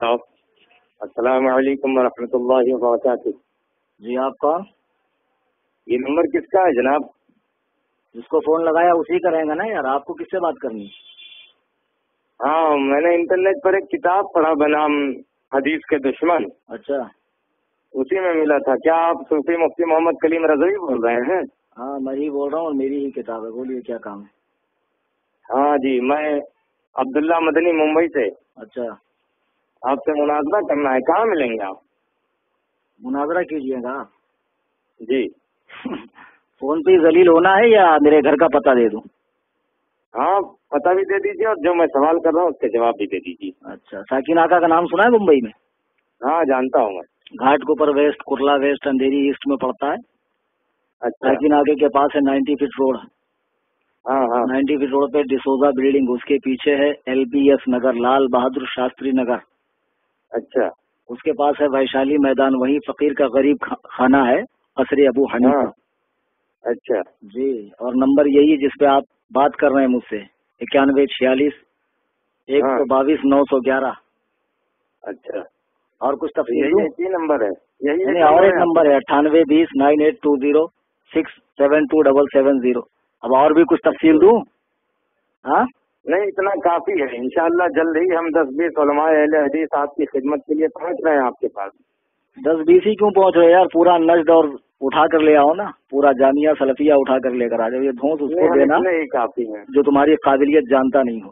السلام علیکم ورحمۃ اللہ وبرکاتہ۔ جی آپ کون؟ یہ نمبر کس کا ہے جناب؟ جس کو فون لگایا اسی کا رہے گا نا یار، آپ کو کس سے بات کرنی؟ ہاں، میں نے انٹرنیٹ پر ایک کتاب پڑھا بنام حدیث کے دشمن، اچھا، اسی میں ملا تھا۔ کیا آپ صوفی مفتی محمد کلیم رضوی بول رہے ہیں؟ ہاں میں ہی بول رہا ہوں اور میری ہی کتاب ہے، بولیے کیا کام ہے؟ ہاں جی، میں عبداللہ مدنی ممبئی سے۔ اچھا، آپ سے مناظرہ کرنا ہے، کہاں ملیں گے آپ؟ مناظرہ کیجیے گا؟ جی فون پہ ذلیل ہونا ہے یا میرے گھر کا پتہ دے دوں؟ ہاں، پتہ بھی دے دیجیے اور جو میں سوال کر رہا ہوں اس کے جواب بھی دے دیجیے۔ اچھا، ساکن آقا کا نام سنا ہے ممبئی میں؟ ہاں جانتا ہوں میں۔ گھاٹ کے اوپر ویسٹ، کرلا ویسٹ، اندھیری ایسٹ میں پڑتا ہے۔ اچھا، ساکن آقا کے پاس ہے 90 فٹ روڈ۔ ہاں ہاں 90 فٹ روڈ پہ ڈسوزا بلڈنگ، اس کے پیچھے ہے LBS نگر، لال بہادر شاستری نگر۔ اچھا اس کے پاس ہے ویشالی میدان، وہی فقیر کا غریب خانہ ہے، قصر ابو حنیفہ۔ ہاں اچھا جی، اور نمبر یہی جس پہ آپ بات کر رہے ہیں مجھ سے، 9146 122 911۔ اچھا، اور کچھ تفصیل دوں؟ یہی نمبر ہے؟ یہی نہیں، اور ایک نمبر ہے 9820 9820 67270۔ اب اور بھی کچھ تفصیل دوں؟ ہاں نہیں، اتنا کافی ہے۔ انشاءاللہ جلد ہی ہم 10-20 علماء اہل حدیث آپ کی خدمت کے لیے پہنچ رہے ہیں آپ کے پاس۔ 10-20 ہی کیوں پہنچ رہے یار؟ پورا نجد اور اٹھا کر لے آؤ نا، پورا جامعہ سلفیہ اٹھا کر لے کر آ جاؤ۔ یہ دھونس اس کو دینا اتنے ہی کافی ہیں جو تمہاری قابلیت جانتا نہیں ہو۔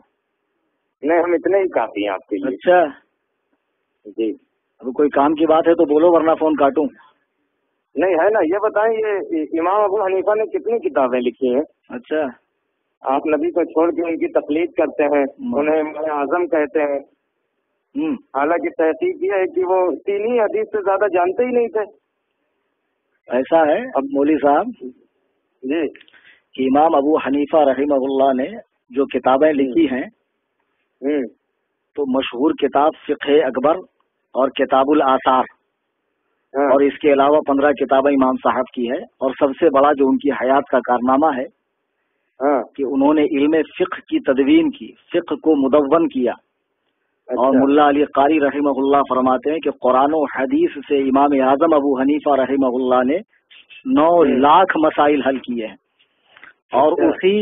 نہیں، ہم اتنے ہی کافی ہیں آپ کے لیے۔ اچھا جی، اب کوئی کام کی بات ہے تو بولو ورنہ فون کاٹوں۔ نہیں ہے نا، یہ بتائیں یہ امام ابو حنیفہ نے کتنی کتابیں لکھی ہیں؟ اچھا، آپ نبی کو چھوڑ کے ان کی تقلید کرتے ہیں، انہیں امام اعظم کہتے ہیں، حالانکہ تحقیق یہ ہے کہ وہ 3 ہی حدیث سے زیادہ جانتے ہی نہیں تھے۔ ایسا ہے اب مولوی صاحب جی کہ امام ابو حنیفہ رحمہ اللہ نے جو کتابیں لکھی ہیں تو مشہور کتاب فقہ اکبر اور کتاب الآثار، اور اس کے علاوہ 15 کتابیں امام صاحب کی ہے، اور سب سے بڑا جو ان کی حیات کا کارنامہ ہے کہ انہوں نے علم فقہ کی تدوین کی، فقہ کو مدون کیا۔ اور ملا علی قاری رحمہ اللہ فرماتے ہیں کہ قرآن و حدیث سے امام اعظم ابو حنیفہ رحمہ اللہ نے 9 لاکھ مسائل حل کیے ہیں، اور اسی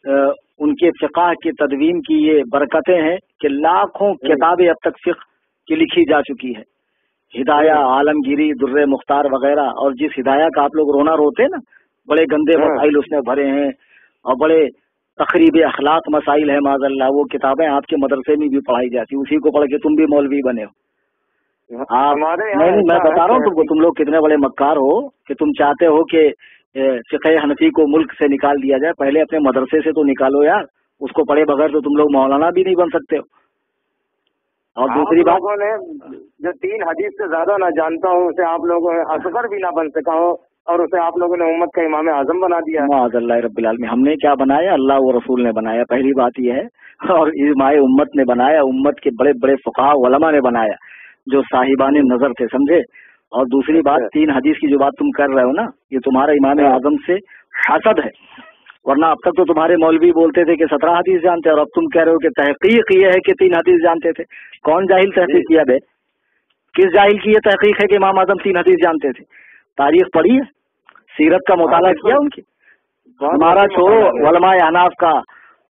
ان کے فقہ کی تدوین کی یہ برکتیں ہیں کہ لاکھوں کتابیں اب تک فقہ کی لکھی جا چکی ہے۔ ہدایہ، عالمگیری، در مختار وغیرہ، اور جس ہدایہ کا آپ لوگ رونا روتے نا، بڑے گندے مسائل اس نے بھرے ہیں اور بڑے تقریب اخلاق مسائل ہے، معاذ اللہ، وہ کتابیں آپ کے مدرسے میں بھی پڑھائی جاتی، اسی کو پڑھ کے تم بھی مولوی بنے ہو۔ نہیں، میں بتا رہا ہوں تم کو، تم لوگ کتنے بڑے مکار ہو کہ تم چاہتے ہو کہ فقہ حنفی کو ملک سے نکال دیا جائے۔ پہلے اپنے مدرسے سے تو نکالو یار، اس کو پڑھے بغیر تو تم لوگ مولانا بھی نہیں بن سکتے ہو۔ اور دوسری بات، لوگوں نے جو 3 حدیث سے زیادہ نہ جانتا ہوں اسے آپ لوگوں نے اصغر بھی نہ بن سکا ہو، اور اسے آپ لوگوں نے امت کا امام اعظم بنا دیا۔ معاذ اللہ رب العالمین، ہم نے کیا بنایا؟ اللہ و رسول نے بنایا، پہلی بات یہ ہے، اور امام امت نے بنایا، امت کے بڑے بڑے فقہاء علماء نے بنایا جو صاحبان نظر تھے، سمجھے؟ اور دوسری بات، 3 حدیث کی جو بات تم کر رہے ہو نا، یہ تمہارا امام اعظم سے حسد ہے، ورنہ اب تک تو تمہارے مولوی بولتے تھے کہ 17 حدیث جانتے ہیں، اور اب تم کہہ رہے ہو کہ تحقیق یہ ہے کہ 3 حدیث جانتے تھے۔ کون جاہل تحقیق کیا بے؟ کس جاہل کی یہ تحقیق ہے کہ امام اعظم 3 حدیث جانتے تھے؟ تاریخ پڑھی ہے؟ سیرت کا مطالعہ کیا ان کی؟ ہمارا چھوڑو، علماء احناف کا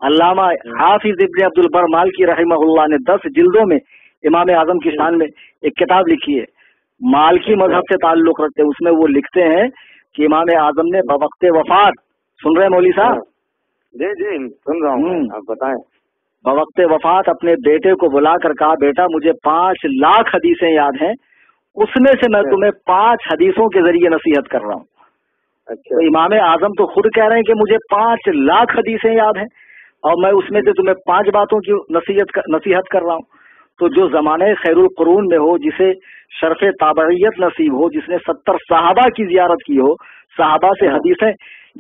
علامہ حافظ ابن عبد البر مالکی رحمہ اللہ نے 10 جلدوں میں امام اعظم کی شان میں ایک کتاب لکھی ہے، مالکی مذہب سے تعلق رکھتے ہیں۔ اس میں وہ لکھتے ہیں کہ امام اعظم نے بوقت وفات، سن رہے مولوی صاحب؟ جی جی سن رہا ہوں، آپ بتائیں۔ بوقت وفات اپنے بیٹے کو بلا کر کہا، بیٹا مجھے 5 لاکھ حدیثیں یاد ہیں، اس میں سے میں تمہیں 5 حدیثوں کے ذریعے نصیحت کر رہا ہوں۔ تو امام اعظم تو خود کہہ رہے ہیں کہ مجھے 5 لاکھ حدیثیں یاد ہیں، اور میں اس میں سے تمہیں 5 باتوں کی نصیحت کر رہا ہوں۔ تو جو زمانہ خیر القرون میں ہو، جسے شرف تابعیت نصیب ہو، جس نے 70 صحابہ کی زیارت کی ہو، صحابہ سے حدیثیں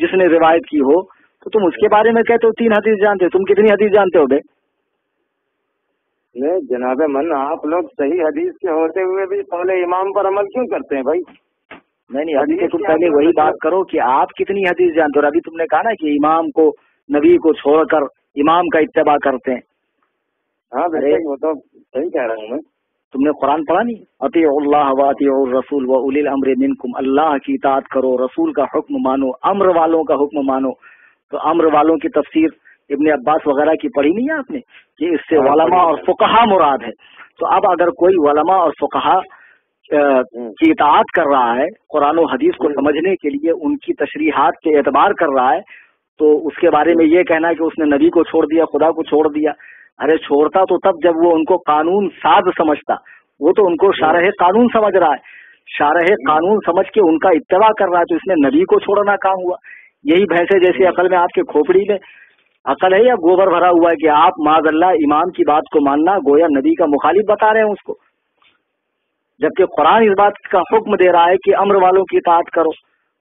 جس نے روایت کی ہو، تو تم اس کے بارے میں کہتے ہو 3 حدیث جانتے ہو؟ تم کتنی حدیث جانتے ہو بے؟ نہیں جناب من، آپ لوگ صحیح حدیث کے ہوتے ہوئے بھی قول امام پر عمل کیوں کرتے ہیں بھائی؟ نہیں، ابھی تو تم پہلے وہی بات کرو کہ آپ کتنی حدیث جانتے ہو۔ ابھی تم نے کہا نا کہ امام کو، نبی کو چھوڑ کر امام کا اتباع کرتے ہیں۔ ہاں وہ تو صحیح کہہ رہا ہوں میں۔ تم نے قرآن پڑھا نہیں؟ اطیعوا اللہ و اطیعوا الرسول و اولی الامر منکم، اللہ کی اطاعت کرو، رسول کا حکم مانو، امر والوں کا حکم مانو. تو امر والوں کی تفسیر ابن عباس وغیرہ کی پڑھی نہیں ہے آپ نے کہ اس سے علماء اور فقہا مراد ہے. تو اب اگر کوئی علماء اور فقہا کی اطاعت کر رہا ہے، قرآن و حدیث کو سمجھنے کے لیے ان کی تشریحات کے اعتبار کر رہا ہے، تو اس کے بارے میں یہ کہنا ہے کہ اس نے نبی کو چھوڑ دیا، خدا کو چھوڑ دیا. ارے چھوڑتا تو تب جب وہ ان کو قانون ساز سمجھتا، وہ تو ان کو شارح قانون سمجھ رہا ہے، شارح قانون سمجھ کے ان کا اتباع کر رہا ہے، تو اس نے نبی کو چھوڑنا کہاں ہوا؟ یہی بھینسے جیسی عقل میں آپ کے کھوپڑی میں عقل ہے یا گوبر بھرا ہوا ہے کہ آپ معاذ اللہ امام کی بات کو ماننا گویا نبی کا مخالف بتا رہے ہیں اس کو، جبکہ قرآن اس بات کا حکم دے رہا ہے کہ امر والوں کی اطاعت کرو.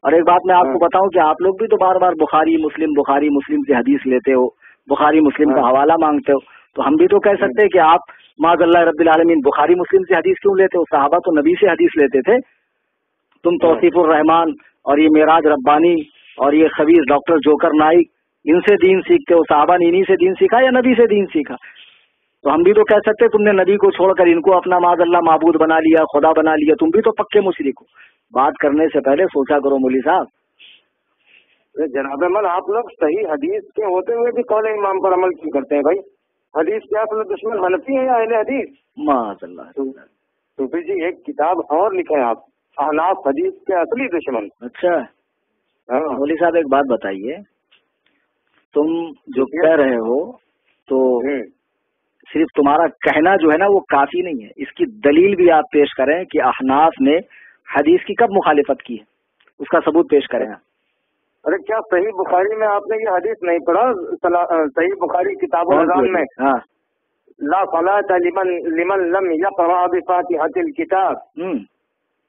اور ایک بات میں آپ کو بتاؤں کہ آپ لوگ بھی تو بار بار بخاری مسلم سے حدیث لیتے ہو، بخاری مسلم کا حوالہ مانگتے ہو، تو ہم بھی تو کہہ سکتے ہیں کہ آپ معاذ اللہ رب العالمین بخاری مسلم سے حدیث کیوں لیتے ہو؟ صحابہ تو نبی سے حدیث لیتے تھے. تم توصیف الرحمان اور یہ معراج ربانی اور یہ خبیث ڈاکٹر جوکر نائک ان سے دین سیکھتے ہو، صحابہ نے انہی سے دین سیکھا یا نبی سے دین سیکھا؟ تو ہم بھی تو کہہ سکتے تم نے نبی کو چھوڑ کر ان کو اپنا معاذ اللہ معبود بنا لیا، خدا بنا لیا، تم بھی تو پکے مشرک ہو. بات کرنے سے پہلے سوچا کرو مولوی صاحب. جناب من آپ لوگ صحیح حدیث کے ہوتے ہوئے بھی قول امام پر عمل کیوں کرتے ہیں بھائی؟ حدیث کے اصل دشمن حنفی ہے یا اہل حدیث؟ معاذ اللہ. صوفی جی ایک کتاب اور لکھے آپ، احناف حدیث کے اصلی دشمن. اچھا مولوی صاحب ایک بات بتائیے، تم جو کہہ رہے ہو تو صرف تمہارا کہنا جو ہے نا وہ کافی نہیں ہے، اس کی دلیل بھی آپ پیش کریں کہ احناف نے حدیث کی کب مخالفت کی ہے، اس کا ثبوت پیش کریں. ارے کیا صحیح بخاری میں آپ نے یہ حدیث نہیں پڑھا؟ صحیح بخاری کتاب الاذان میں لا صلاۃ لمن لم یقرأ بفاتحۃ الکتاب،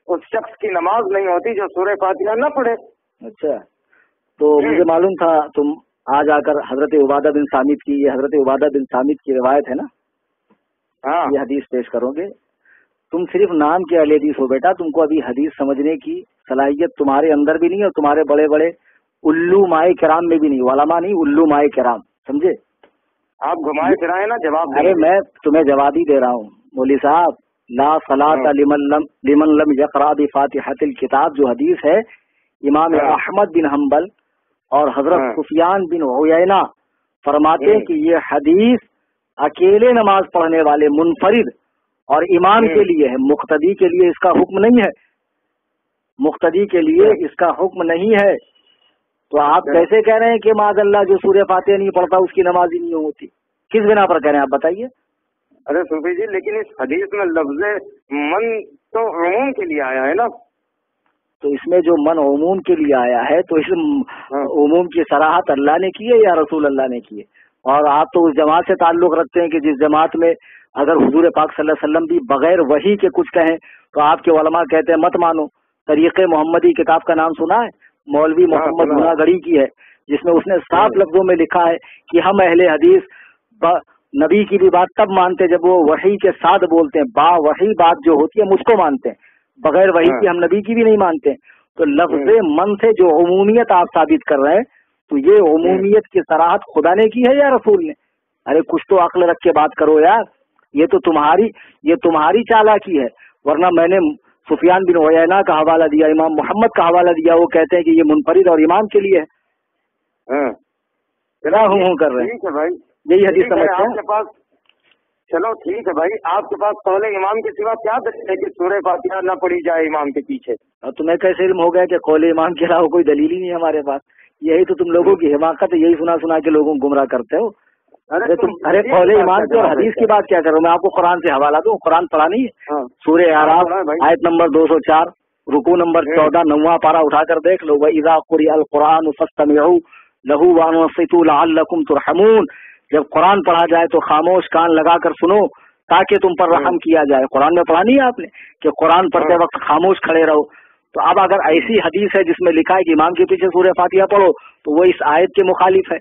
اس شخص کی نماز نہیں ہوتی جو سورہ فاتحہ نہ پڑھے. اچھا تو مجھے معلوم تھا تم آج آ کر حضرت عبادہ بن صامت کی، یہ حضرت عبادہ بن صامت کی روایت ہے نا، یہ حدیث پیش کرو گے. تم صرف نام کے اہل حدیث ہو بیٹا، تم کو ابھی حدیث سمجھنے کی صلاحیت تمہارے اندر بھی نہیں اور تمہارے بڑے بڑے الو مائے کرام میں بھی نہیں، علماء نہیں الو مائے کرام، سمجھے؟ آپ گھمائے پھرائے نا جواب. ارے میں تمہیں جواب ہی دے رہا ہوں مولوی صاحب. لا صلاۃ لمن لم یقرأ بفاتحۃ الکتاب جو حدیث ہے، امام احمد بن حنبل اور حضرت سفیان بن عیینہ فرماتے ہیں کہ یہ حدیث اکیلے نماز پڑھنے والے منفرد اور امام کے لیے ہے، مقتدی کے لیے اس کا حکم نہیں ہے، مقتدی کے لیے اس کا حکم نہیں ہے. تو آپ کیسے کہہ رہے ہیں کہ معاذ اللہ جو سورہ فاتحہ نہیں پڑھتا اس کی نماز ہی نہیں ہوتی؟ کس بنا پر کہہ رہے ہیں آپ بتائیے؟ ارے صوفی جی لیکن اس حدیث میں لفظ من تو عموم کے لیے آیا ہے نا. تو اس میں جو من عموم کے لیے آیا ہے تو اس عموم کی صراحت اللہ نے کی ہے یا رسول اللہ نے کی ہے؟ اور آپ تو اس جماعت سے تعلق رکھتے ہیں کہ جس جماعت میں اگر حضور پاک صلی اللہ علیہ وسلم بھی بغیر وحی کے کچھ کہیں تو آپ کے علماء کہتے ہیں مت مانو. طریق محمدی کتاب کا نام سنا ہے؟ مولوی محمد گناگڑی کی ہے، جس میں اس نے صاف لفظوں میں لکھا ہے کہ ہم اہل حدیث نبی کی بھی بات تب مانتے جب وہ وحی کے ساتھ بولتے ہیں، با وحی بات جو ہوتی ہے ہم اس کو مانتے ہیں، بغیر وحی کی ہم نبی کی بھی نہیں مانتے. تو لفظ من سے جو عمومیت آپ ثابت کر رہے ہیں تو یہ عمومیت کی صراحت خدا نے کی ہے یا رسول نے؟ ارے کچھ تو عقل رکھ کے بات کرو یار. یہ تو تمہاری چالاکی ہے، ورنہ میں نے سفیان بن عیینہ کا حوالہ دیا، امام محمد کا حوالہ دیا، وہ کہتے ہیں کہ یہ منفرد اور امام کے لیے ہے. کر رہے ہیں بھائی یہی حدیث سمجھتے ہیں آپ کے پاس. چلو ٹھیک ہے بھائی، آپ کے پاس قول امام کے سوا کیا دلیل ہے کہ سورہ فاتحہ نہ پڑھی جائے امام کے پیچھے؟ اور تمہیں کیسے علم ہو گیا کہ قول امام کے علاوہ کوئی دلیل ہی نہیں ہے ہمارے پاس؟ یہی تو تم لوگوں کی حماقت ہے، یہی سنا سنا کے لوگوں کو گمراہ کرتے ہو. ارے قول امام کی اور حدیث کی بات کیا کروں؟ میں آپ کو قرآن سے حوالہ دوں، قرآن پڑھا نہیں ہے؟ سورہ اعراف آیت نمبر 204 رکوع نمبر 14 9واں پارہ اٹھا کر دیکھ لو. وَإِذَا قُرِئَ الْقُرْآنُ فَاسْتَمِعُوا لَهُ وَأَنصِتُوا لَعَلَّكُمْ تُرْحَمُونَ. جب قرآن پڑھا جائے تو خاموش کان لگا کر سنو تاکہ تم پر رحم کیا جائے. قرآن میں پڑھا نہیں ہے آپ نے کہ قرآن پڑھتے وقت خاموش کھڑے رہو؟ تو اب اگر ایسی حدیث ہے جس میں لکھا ہے کہ امام کے پیچھے سورہ فاتحہ پڑھو تو وہ اس آیت کے مخالف ہے.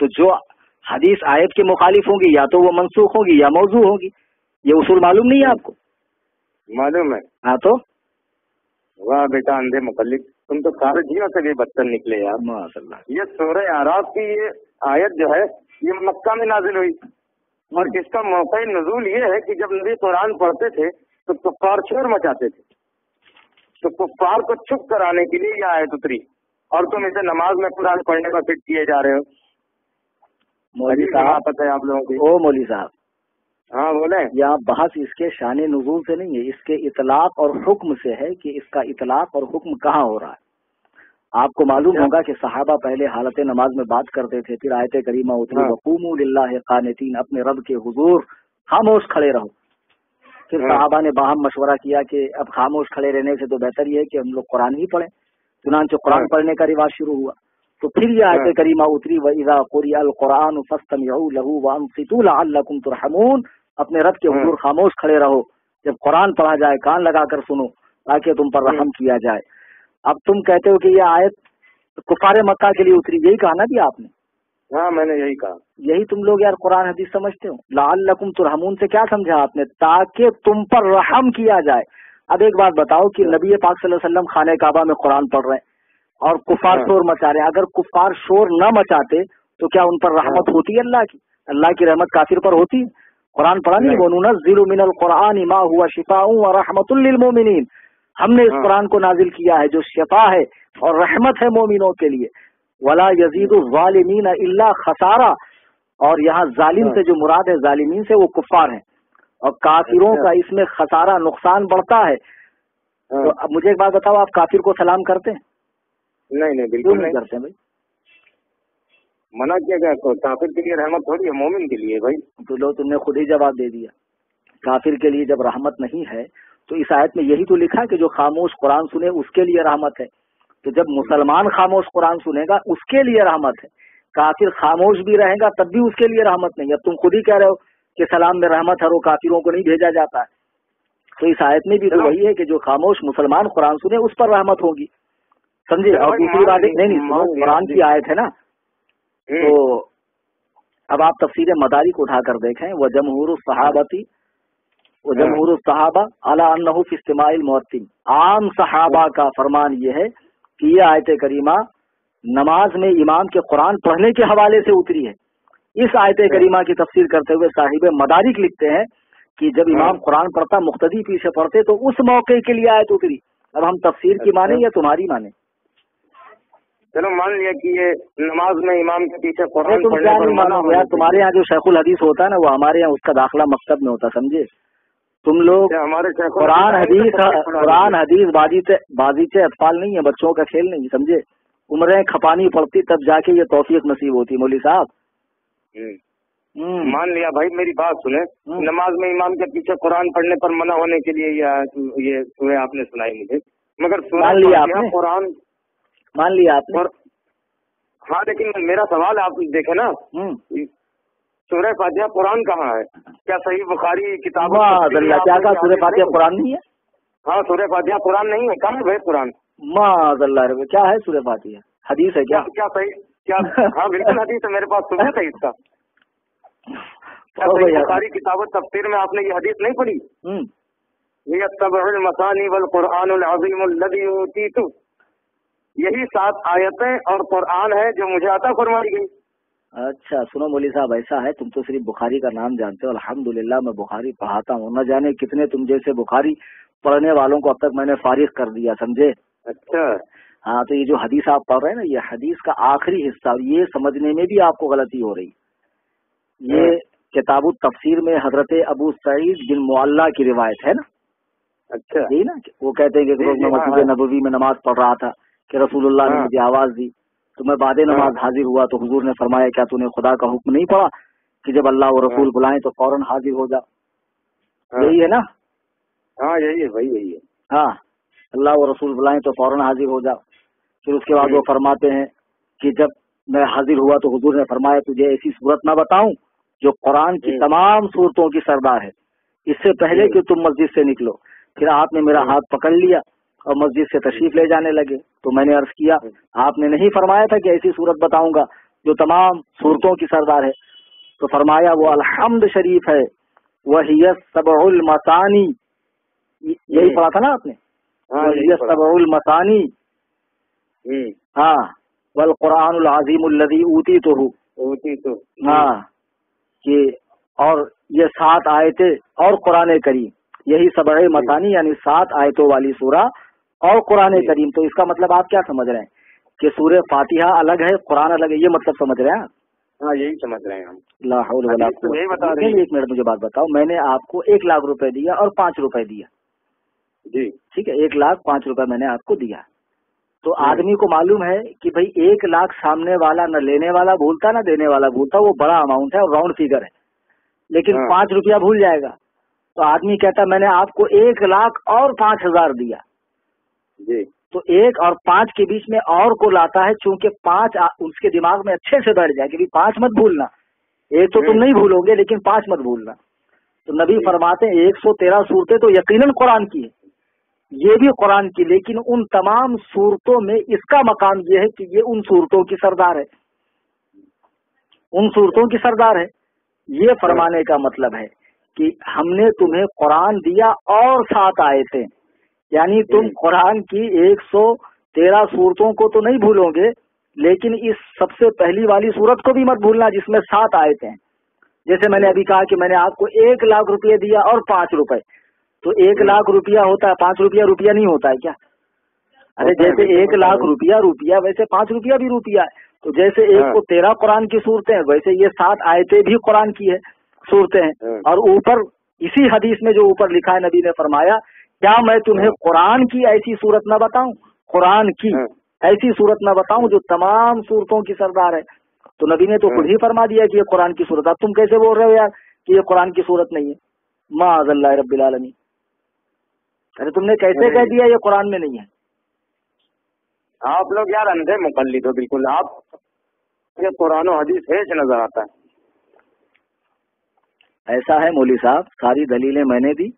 تو جو حدیث آیت کے مخالف ہوں گی یا تو وہ منسوخ ہوگی یا موضوع ہوگی. یہ اصول معلوم نہیں ہے آپ کو؟ معلوم ہے. ہاں تو واہ بیٹا اندھے مقلد، تم تو خارجیوں سے بھی بدتر نکلے یار. ماشاء اللہ. یہ سورہ اعراف کی یہ آیت جو ہے یہ مکہ میں نازل ہوئی. اور اس کا موقع نزول یہ ہے کہ جب نبی قرآن پڑھتے تھے تو کفار شور مچاتے تھے، تو کفار کو چپ کرانے کے لیے یہ آیت اتری، اور تم اسے نماز میں قرآن پڑھنے کا فٹ کیے جا رہے ہو۔ مولوی صاحب پتہ ہے آپ لوگوں کی؟ او مولوی صاحب، ہاں بولیں۔ یہاں بحث اس کے شان نزول سے نہیں ہے، اس کے اطلاق اور حکم سے ہے کہ اس کا اطلاق اور حکم کہاں ہو رہا ہے۔ آپ کو معلوم ہوگا کہ صحابہ پہلے حالت نماز میں بات کرتے تھے، پھر آیت کریمہ اتری وقوموا للہ قانتین، اپنے رب کے حضور خاموش کھڑے رہو۔ پھر صحابہ نے باہم مشورہ کیا کہ اب خاموش کھڑے رہنے سے تو بہتر یہ ہے کہ ہم لوگ قرآن ہی پڑھیں، چنانچہ قرآن پڑھنے کا رواج شروع ہوا۔ تو پھر یہ آیت کریمہ اتری وَإِذَا قُرِئَ الْقُرْآنُ فَاسْتَمِعُوا لَهُ وَأَنصِتُوا لَعَلَّكُمْ تُرْحَمُونَ، اپنے رب کے حضور خاموش کھڑے رہو، جب قرآن پڑھا جائے کان لگا کر سنو تاکہ تم پر رحم کیا جائے۔ اب تم کہتے ہو کہ یہ آیت کفار مکہ کے لیے اتری، یہی کہا نا جی آپ نے؟ ہاں میں نے یہی کہا۔ یہی تم لوگ یار قرآن حدیث سمجھتے ہو۔ لعلکم ترحمون سے کیا سمجھا آپ نے؟ تاکہ تم پر رحم کیا جائے۔ اب ایک بات بتاؤ کہ نبی پاک صلی اللہ علیہ وسلم خانہ کعبہ میں قرآن پڑھ رہے ہیں اور کفار شور مچا رہے ہیں، اگر کفار شور نہ مچاتے تو کیا ان پر رحمت ہوتی ہے اللہ کی؟ اللہ کی رحمت کافر پر ہوتی ہے؟ قرآن پڑھا نہیں؟ وَنُنَزِّلُ مِنَ الْقُرْآنِ مَا هُوَ شِفَاءٌ وَرَحْمَةٌ لِّلْمُؤْمِنِينَ، ہم نے اس قرآن کو نازل کیا ہے جو شفا ہے اور رحمت ہے مومنوں کے لیے۔ وَلَا يَزِيدُ الظَّالِمِينَ إِلَّا خَسَارًا، اور یہاں ظالم سے جو مراد ہے ظالمین سے وہ کفار ہیں، اور کافروں کا اس میں خسارہ نقصان بڑھتا ہے۔ تو اب مجھے ایک بات بتاؤ، آپ کافر کو سلام کرتے ہیں؟ نہیں بالکل نہیں کرتے ہیں بھائی۔ منع کیا گیا، کافر کے لیے رحمت تھوڑی ہے، مومن کے لیے بھائی۔ تو لو تم نے خود ہی جواب دے دیا، کافر کے لیے جب رحمت نہیں ہے تو اس آیت میں یہی تو لکھا کہ جو خاموش قرآن سنے اس کے لیے رحمت ہے۔ تو جب مسلمان خاموش قرآن سنے گا اس کے لیے رحمت ہے، کافر خاموش بھی رہے گا تب بھی اس کے لیے رحمت نہیں۔ اب تم خود ہی کہہ رہے ہو کہ سلام میں رحمت ہے اور کافروں کو نہیں بھیجا جاتا ہے، تو اس آیت میں بھی تو وہی ہے کہ جو خاموش مسلمان قرآن سنے اس پر رحمت ہوگی، سمجھے؟ اور دوسری بات نہیں، قرآن کی آیت ہے نا، تو اب آپ تفسیر مدارک اٹھا کر دیکھیں، وجمہور الصحابتی وجمہور الصحابہ علی انہ فی استماع المؤذن، عام صحابہ کا فرمان یہ ہے کہ یہ آیت کریمہ نماز میں امام کے قرآن پڑھنے کے حوالے سے اتری ہے۔ اس آیت کریمہ کی تفسیر کرتے ہوئے صاحب مدارک لکھتے ہیں کہ جب امام قرآن پڑھتا مقتدی پیچھے پڑھتے تو اس موقع کے لیے آیت اتری۔ اب ہم تفسیر کی مانیں یا تمہاری مانیں؟ چلو مان لیا کہ یہ نماز میں امام کے پیچھے قرآن تم کیا نہیں مانو یار، تمہارے یہاں جو شیخ الحدیث ہوتا ہے نا وہ ہمارے یہاں اس کا داخلہ مکتب میں ہوتا، سمجھے؟ تم لوگ قرآن حدیث بازیچے اطفال نہیں ہے، بچوں کا کھیل نہیں، سمجھے؟ عمریں کھپانی پڑتی تب جا کے یہ توفیق نصیب ہوتی۔ مولوی صاحب مان لیا بھائی، میری بات سنیں، نماز میں امام کے پیچھے قرآن پڑھنے پر منع ہونے کے لیے یہ سورہ آپ نے سنائی مجھے، مگر مان لیا آپ نے قرآن مان لیا آپ نے؟ ہاں لیکن میرا سوال آپ دیکھیں نا، سورہ فاتحہ قرآن کہاں ہے؟ کیا صحیح بخاری کتاب کیا کہا سورہ فاتحہ قرآن نہیں ہے؟ ہاں سورہ فاتحہ قرآن نہیں ہے، کہاں ہے بھائی قرآن؟ معاذ اللہ، کیا ہے سورہ فاتحہ؟ حدیث ہے کیا؟ کیا صحیح کیا؟ ہاں بالکل حدیث ہے، میرے پاس سنت ہے اس کا۔ کیا صحیح بخاری کتاب تفسیر میں آپ نے یہ حدیث نہیں پڑھی؟ یہ السبع المثانی والقرآن العظیم الذی اوتیت، یہی 7 آیتیں اور قرآن ہے جو مجھے عطا فرمائی گئی۔ اچھا سنو مولوی صاحب، ایسا ہے تم تو صرف بخاری کا نام جانتے ہو، الحمدللہ میں بخاری پڑھاتا ہوں، نہ جانے کتنے تم جیسے بخاری پڑھنے والوں کو اب تک میں نے فارغ کر دیا، سمجھے؟ اچھا ہاں، تو یہ جو حدیث آپ پڑھ رہے ہیں نا، یہ حدیث کا آخری حصہ، یہ سمجھنے میں بھی آپ کو غلطی ہو رہی۔ یہ کتاب التفسیر میں حضرت ابو سعید بن معلہ کی روایت ہے نا۔ اچھا یہی نا، وہ کہتے ہیں کہ روز میں مسجد نبوی میں نماز پڑھ رہا تھا کہ رسول اللہ نے مجھے آواز دی تو میں بعد نماز حاضر ہوا تو حضور نے فرمایا کیا تو نے خدا کا حکم نہیں پڑھا کہ جب اللہ و رسول بلائیں تو فوراً حاضر ہو جا؟ یہی ہے نا؟ ہاں یہی ہے بھائی، یہی ہے۔ ہاں، اللہ و رسول بلائیں تو فوراً حاضر ہو جا۔ پھر اس کے بعد وہ فرماتے ہیں کہ جب میں حاضر ہوا تو حضور نے فرمایا تجھے ایسی صورت نہ بتاؤں جو قرآن کی تمام صورتوں کی سردار ہے، اس سے پہلے کہ تم مسجد سے نکلو۔ پھر آپ نے میرا ہاتھ پکڑ لیا اور مسجد سے تشریف لے جانے لگے تو میں نے عرض کیا آپ نے نہیں فرمایا تھا کہ ایسی صورت بتاؤں گا جو تمام صورتوں کی سردار ہے؟ تو فرمایا وہ الحمد شریف ہے، وہی السبع المثانی، یہی پڑھا تھا نا آپ نے، وہی السبع المثانی، ہاں، والقرآن العظیم الذی اوتیتہ، ہاں، کہ اور یہ 7 آیتیں اور قرآن کریم، یہی سبع مثانی یعنی 7 آیتوں والی سورہ اور قرآن کریم. تو اس کا مطلب آپ کیا سمجھ رہے ہیں کہ سورہ فاتحہ الگ ہے قرآن الگ ہے، یہ مطلب سمجھ رہے ہیں؟ ہاں یہی سمجھ رہے ہیں ہم. لا حول ولا قوت. ایک منٹ مجھے بات بتاؤ، میں نے آپ کو 1 لاکھ روپے دیا اور 5 روپے دیا جی ٹھیک ہے، 1,05,000 روپے میں نے آپ کو دیا. تو آدمی کو معلوم ہے کہ بھائی 1 لاکھ سامنے والا نہ لینے والا بھولتا نہ دینے والا بھولتا، وہ بڑا اماؤنٹ ہے اور راؤنڈ فیگر ہے، لیکن 5 روپیہ بھول جائے گا. تو آدمی کہتا ہے میں نے آپ کو 1 لاکھ اور 5,000 دیا جی. تو 1 اور 5 کے بیچ میں اور کو لاتا ہے، چونکہ 5 اس کے دماغ میں اچھے سے بیٹھ جائے کہ 5 مت بھولنا. 1 تو تم نہیں بھولو گے لیکن 5 مت بھولنا. تو نبی فرماتے ہیں 113 صورتیں تو یقیناً قرآن کی ہے، یہ بھی قرآن کی، لیکن ان تمام صورتوں میں اس کا مقام یہ ہے کہ یہ ان صورتوں کی سردار ہے، ان صورتوں کی سردار ہے. یہ فرمانے کا مطلب ہے کہ ہم نے تمہیں قرآن دیا اور 7 آیتیں، یعنی تم قرآن کی 113 صورتوں کو تو نہیں بھولو گے، لیکن اس سب سے پہلی والی صورت کو بھی مت بھولنا جس میں 7 آیتیں ہیں. جیسے میں نے ابھی کہا کہ میں نے آپ کو 1 لاکھ روپے دیا اور 5 روپے، تو 1 لاکھ روپیہ ہوتا ہے، 5 روپیہ روپیہ نہیں ہوتا ہے کیا؟ ارے جیسے 1 لاکھ روپیہ ویسے 5 روپیہ بھی روپیہ ہے. تو جیسے 113 قرآن کی صورتیں ہیں، ویسے یہ 7 آیتیں بھی قرآن کی ہے صورتیں ہیں. اور اوپر اسی حدیث میں جو اوپر لکھا ہے نبی نے فرمایا کیا میں تمہیں قرآن کی ایسی صورت نہ بتاؤں، قرآن کی ایسی صورت نہ بتاؤں جو تمام صورتوں کی سردار ہے. تو نبی نے تو خود ہی فرما دیا کہ یہ قرآن کی صورت. اب تم کیسے بول رہے ہو یار کہ یہ قرآن کی صورت نہیں ہے؟ معاذ اللہ رب العالمین. ارے تم نے کیسے کہہ دیا یہ قرآن میں نہیں ہے؟ آپ لوگ یار اندھے مقلد ہو بالکل. آپ یہ قرآن و حدیث ہے نظر آتا ہے. ایسا ہے مولوی صاحب، ساری دلیلیں میں نے دی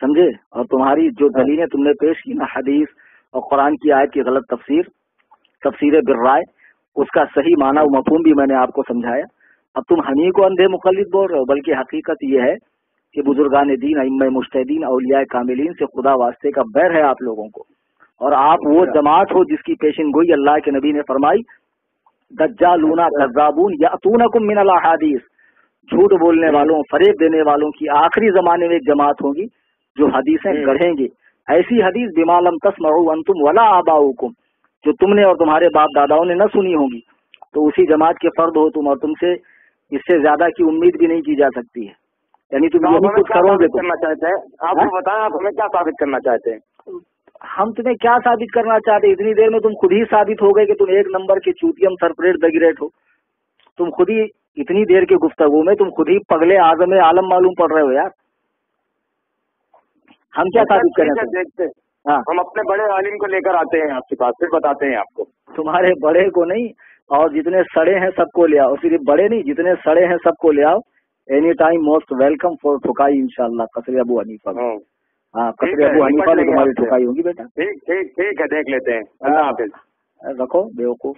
سمجھے، اور تمہاری جو دلیلیں تم نے پیش کی نا حدیث اور قرآن کی آیت کی غلط تفسیر بالرائے، اس کا صحیح معنی و مفہوم بھی میں نے آپ کو سمجھایا. اب تم ہمیں کو اندھے مقلد بول رہے ہو، بلکہ حقیقت یہ ہے کہ بزرگان دین، ائمہ مجتہدین، اولیاء کاملین سے خدا واسطے کا بیر ہے آپ لوگوں کو. اور آپ وہ جماعت ہو جس کی پیشن گوئی اللہ کے نبی نے فرمائی دجالون کذابون یاتونکم من الاحادیث، جھوٹ بولنے والوں، فریب دینے والوں کی آخری زمانے میں ایک جماعت ہوگی جو حدیثیں گڑھیں گے. ایسی حدیث بما لم تسمعوا انتم ولا آباؤکم، جو تم نے اور تمہارے باپ داداؤں نے نہ سنی ہوگی. تو اسی جماعت کے فرد ہو تم، اور تم سے اس سے زیادہ کی امید بھی نہیں کی جا سکتی ہے. یعنی تم یہی کچھ کرو گے. کرنا چاہتے ہیں آپ کو بتائیں، آپ ہمیں کیا ثابت کرنا چاہتے ہیں؟ ہم تمہیں کیا ثابت کرنا چاہتے ہیں؟ اتنی دیر میں تم خود ہی ثابت ہو گئے کہ تم 1 نمبر کے چوتیم سرپریٹ دگریٹ ہو. تم خود ہی اتنی دیر کی گفتگو میں تم خود ہی پگلے اعظم عالم معلوم پڑ رہے ہو یار. ہم کیا ثابت کریں؟ دیکھتے ہم اپنے بڑے عالم کو لے کر آتے ہیں آپ کے پاس، پھر بتاتے ہیں آپ کو. تمہارے بڑے کو نہیں، اور جتنے سڑے ہیں سب کو لے آؤ. صرف بڑے نہیں، جتنے سڑے ہیں سب کو لے آؤ. Any time most welcome for ٹھکائی انشاءاللہ. قصر ابو حنیفہ. ہاں قصر ابو حنیفہ میں تمہاری ٹھکائی ہوگی بیٹا. ٹھیک ہے دیکھ لیتے ہیں. اللہ حافظ. رکھو بیوقوف.